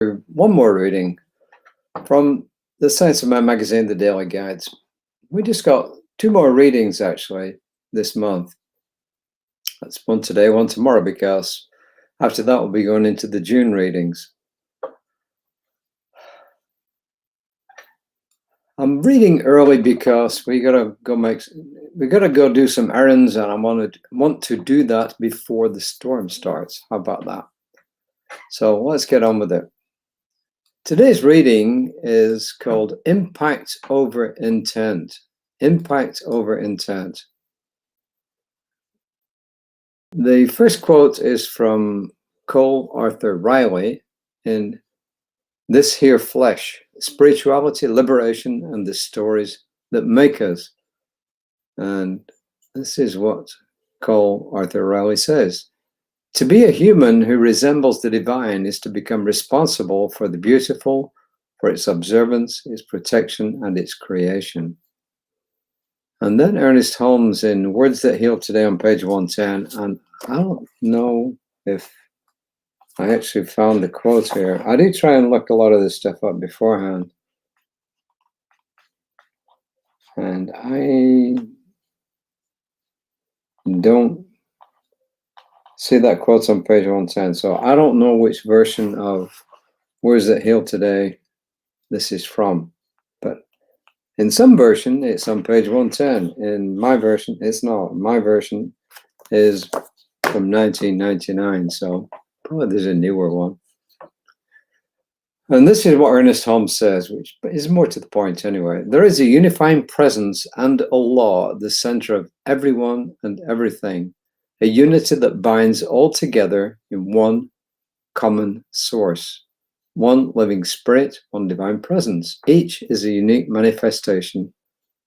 One more reading from the Science of Man magazine, the Daily Guides. We just got 2 more readings actually this month. That's one today, one tomorrow, because after that we'll be going into the June readings. I'm reading early because we gotta go do some errands, and I want to do that before the storm starts. How about that? So let's get on with it. Today's reading is called Impact Over Intent. Impact over intent. The first quote is from Cole Arthur Riley in This Here Flesh, Spirituality, Liberation, and the Stories That Make Us. And this is what Cole Arthur Riley says. To be a human who resembles the divine is to become responsible for the beautiful, for its observance, its protection, and its creation. And then Ernest Holmes in Words That Heal Today on page 110. And I don't know if I actually found the quote here. I do try and look a lot of this stuff up beforehand. And I don't see that quote on page 110. So I don't know which version of Words That Heal Today this is from. But in some version, it's on page 110. In my version, it's not. My version is from 1999. So probably there's a newer one. And this is what Ernest Holmes says, which is more to the point anyway. There is a unifying presence and a law at the center of everyone and everything, a unity that binds all together in one common source, one living spirit, one divine presence. Each is a unique manifestation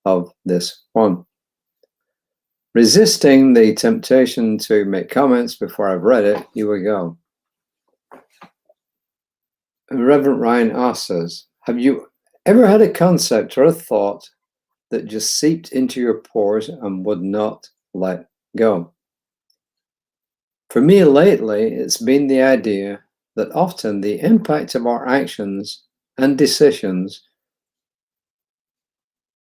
of this one. Resisting the temptation to make comments before I've read it, here we go. Reverend Ryan asks us, have you ever had a concept or a thought that just seeped into your pores and would not let go? For me lately, it's been the idea that often the impact of our actions and decisions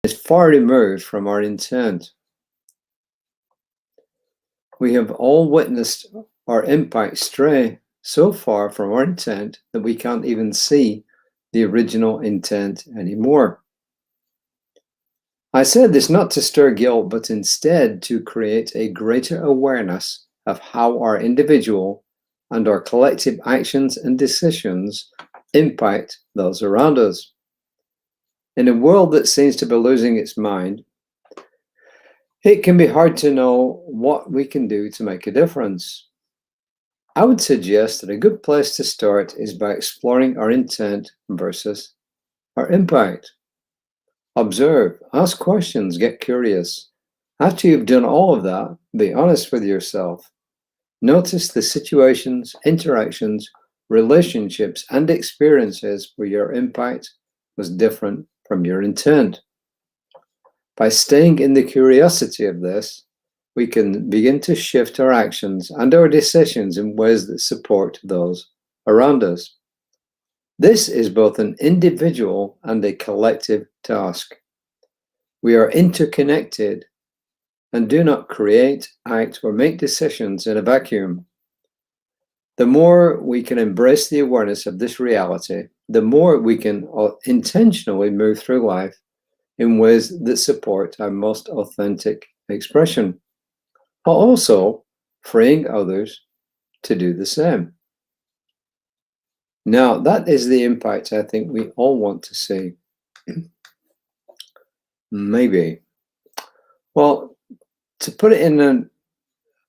is far removed from our intent. We have all witnessed our impact stray so far from our intent that we can't even see the original intent anymore. I said this not to stir guilt, but instead to create a greater awareness of how our individual and our collective actions and decisions impact those around us. In a world that seems to be losing its mind, it can be hard to know what we can do to make a difference. I would suggest that a good place to start is by exploring our intent versus our impact. Observe, ask questions, get curious. After you've done all of that, be honest with yourself. Notice the situations, interactions, relationships, and experiences where your impact was different from your intent. By staying in the curiosity of this, we can begin to shift our actions and our decisions in ways that support those around us. This is both an individual and a collective task. We are interconnected and do not create, act, or make decisions in a vacuum. The more we can embrace the awareness of this reality, the more we can intentionally move through life in ways that support our most authentic expression, while also freeing others to do the same. Now, that is the impact I think we all want to see. Maybe. Well, to put it in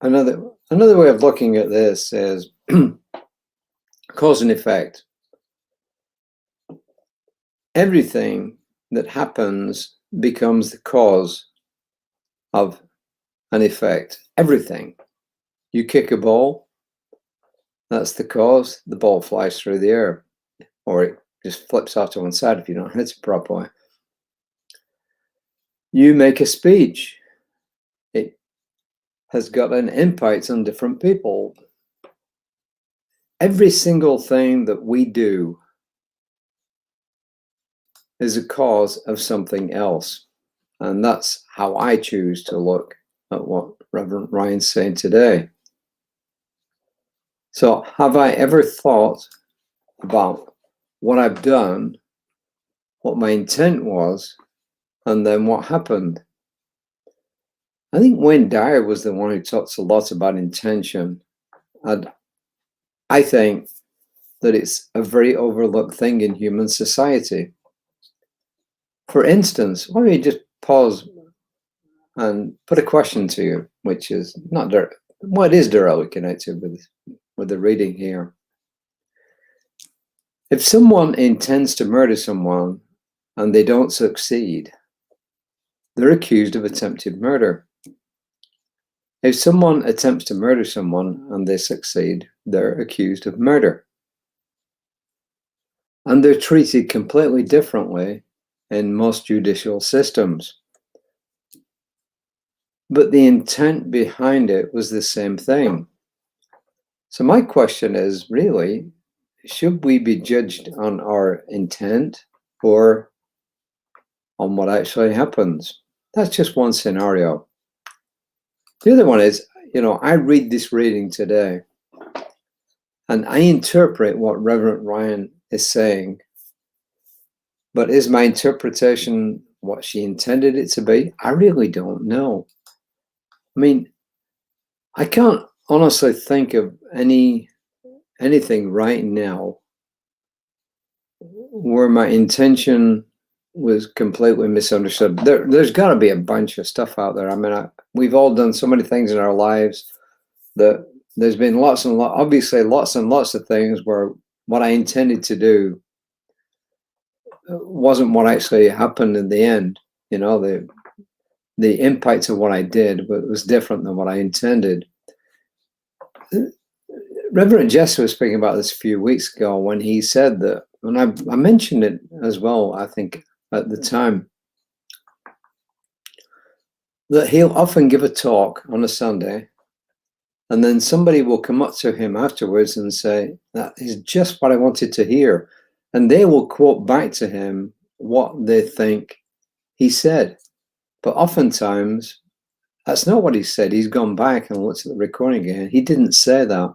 another way of looking at this is cause and effect. Everything that happens becomes the cause of an effect. Everything. You kick a ball, that's the cause. The ball flies through the air, or it just flips off to one side if you don't hit it properly. You make a speech. It has got an impact on different people. Every single thing that we do is a cause of something else. And that's how I choose to look at what Reverend Ryan's saying today. So have I ever thought about what I've done, what my intent was, and then what happened? I think Wayne Dyer was the one who talks a lot about intention. And I think that it's a very overlooked thing in human society. For instance, let me just pause and put a question to you, which is not what is directly connected with the reading here. If someone intends to murder someone and they don't succeed, they're accused of attempted murder. If someone attempts to murder someone and they succeed, they're accused of murder. And they're treated completely differently in most judicial systems. But the intent behind it was the same thing. So my question is, really, should we be judged on our intent or on what actually happens? That's just one scenario. The other one is, I read this reading today and I interpret what Reverend Ryan is saying. But is my interpretation what she intended it to be? I really don't know. I mean, I can't honestly think of anything right now where my intention was completely misunderstood. There's got to be a bunch of stuff out there. I mean, we've all done so many things in our lives that there's been lots and lots of things where what I intended to do wasn't what actually happened in the end. The impact of what I did was different than what I intended. Reverend Jesse was speaking about this a few weeks ago when he said that, and I mentioned it as well, I think, at the time, that he'll often give a talk on a Sunday and then somebody will come up to him afterwards and say, that is just what I wanted to hear. And they will quote back to him what they think he said. But oftentimes, that's not what he said. He's gone back and looked at the recording again. He didn't say that.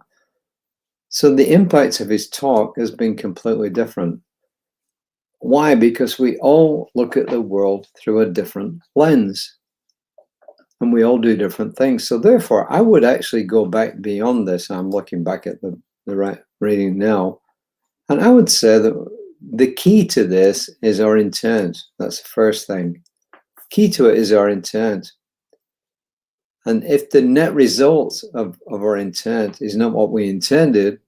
So the impact of his talk has been completely different. Why? Because we all look at the world through a different lens. And we all do different things. So therefore, I would actually go back beyond this. I'm looking back at the right reading now. And I would say that the key to this is our intent. That's the first thing. Key to it is our intent. And if the net result of our intent is not what we intended,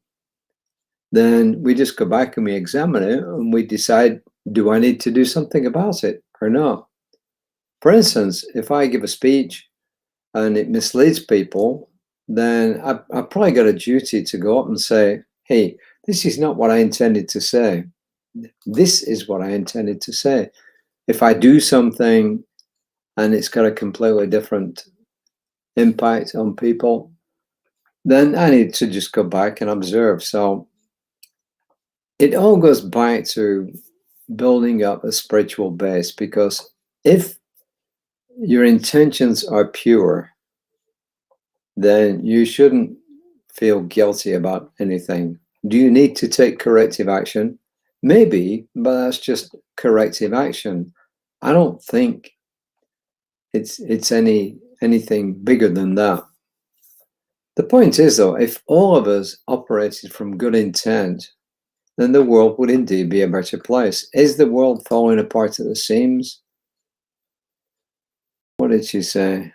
then we just go back and we examine it and we decide, do I need to do something about it or not? For instance, if I give a speech and it misleads people, then I've probably got a duty to go up and say, hey, this is not what I intended to say. This is what I intended to say. If I do something and it's got a completely different impact on people, then I need to just go back and observe. So it all goes back to building up a spiritual base, because if your intentions are pure, then you shouldn't feel guilty about anything. Do you need to take corrective action? Maybe, but that's just corrective action. I don't think it's anything bigger than that. The point is, though, if all of us operated from good intent, then the world would indeed be a better place. Is the world falling apart at the seams? What did she say?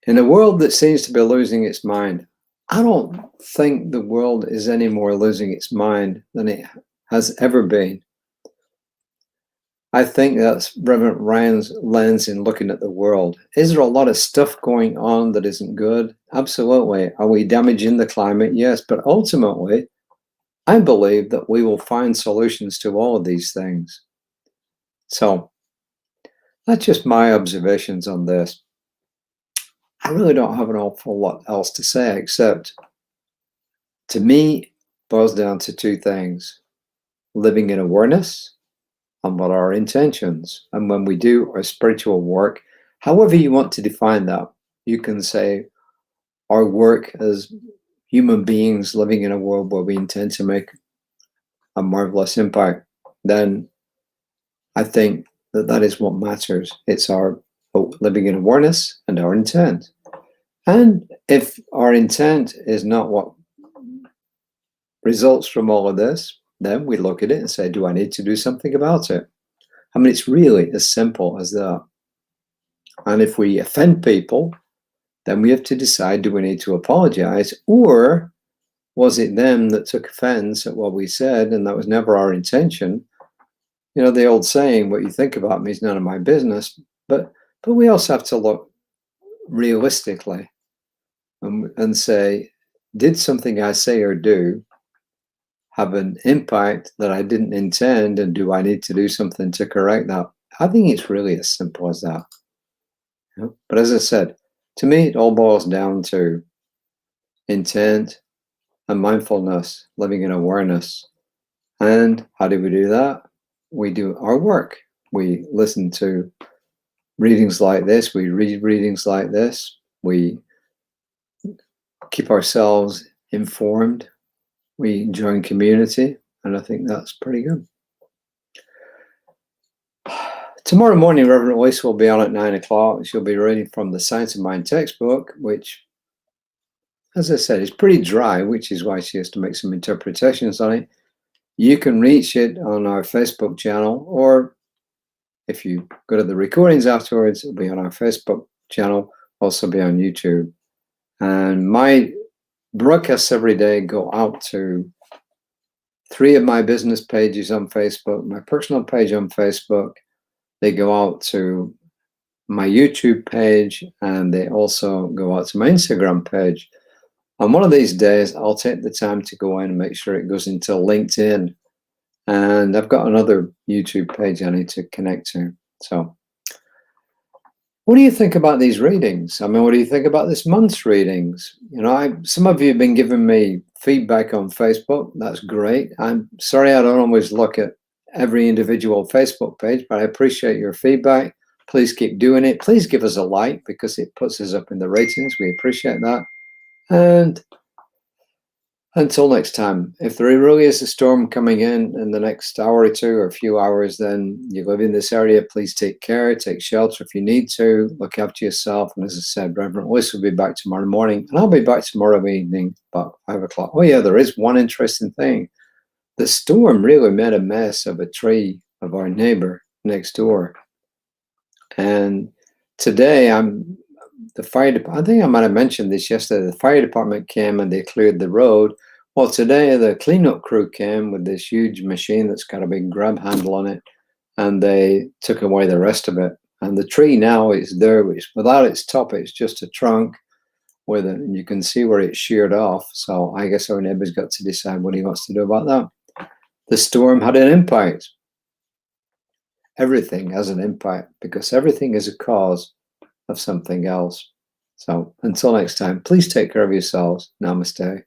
In a world that seems to be losing its mind, I don't think the world is any more losing its mind than it has ever been. I think that's Reverend Ryan's lens in looking at the world. Is there a lot of stuff going on that isn't good? Absolutely. Are we damaging the climate? Yes. But ultimately, I believe that we will find solutions to all of these things. So that's just my observations on this. I really don't have an awful lot else to say, except to me, it boils down to two things: living in awareness and what are our intentions. And when we do our spiritual work, however you want to define that, you can say our work as human beings living in a world where we intend to make a marvelous impact, then I think that is what matters. It's our living in awareness and our intent. And if our intent is not what results from all of this, then we look at it and say, do I need to do something about it? I mean, it's really as simple as that. And if we offend people, then we have to decide, do we need to apologize? Or was it them that took offense at what we said and that was never our intention? You know, the old saying, what you think about me is none of my business. But we also have to look realistically and say, did something I say or do have an impact that I didn't intend, and do I need to do something to correct that? I think it's really as simple as that. You know? But as I said, to me, it all boils down to intent and mindfulness, living in awareness. And how do we do that? We do our work. We listen to readings like this. We read readings like this. We keep ourselves informed. We join community. And I think that's pretty good. Tomorrow morning, Reverend Royce will be on at 9 o'clock. She'll be reading from the Science of Mind textbook, which, as I said, is pretty dry, which is why she has to make some interpretations on it. You can reach it on our Facebook channel, or if you go to the recordings afterwards, it'll be on our Facebook channel, also be on YouTube. And my broadcasts every day go out to 3 of my business pages on Facebook, my personal page on Facebook. They go out to my YouTube page, and they also go out to my Instagram page. On one of these days, I'll take the time to go in and make sure it goes into LinkedIn. And I've got another YouTube page I need to connect to. So what do you think about these readings? I mean, what do you think about this month's readings? You know, some of you have been giving me feedback on Facebook. That's great. I'm sorry I don't always look at every individual Facebook page, but I appreciate your feedback. Please keep doing it. Please give us a like, because it puts us up in the ratings. We appreciate that. And until next time, if there really is a storm coming in the next hour or two or a few hours, then you live in this area, please take care, take shelter if you need to, look after yourself. And as I said, Reverend Lewis will be back tomorrow morning, and I'll be back tomorrow evening about 5 o'clock. Oh yeah, there is one interesting thing. The storm really made a mess of a tree of our neighbor next door. And today the fire department, I think I might have mentioned this yesterday, the fire department came and they cleared the road. Well, today the cleanup crew came with this huge machine that's got a big grab handle on it, and they took away the rest of it. And the tree now is there, which without its top, it's just a trunk with it, and you can see where it's sheared off. So I guess our neighbor's got to decide what he wants to do about that. The storm had an impact. Everything has an impact, because everything is a cause of something else. So until next time, please take care of yourselves. Namaste.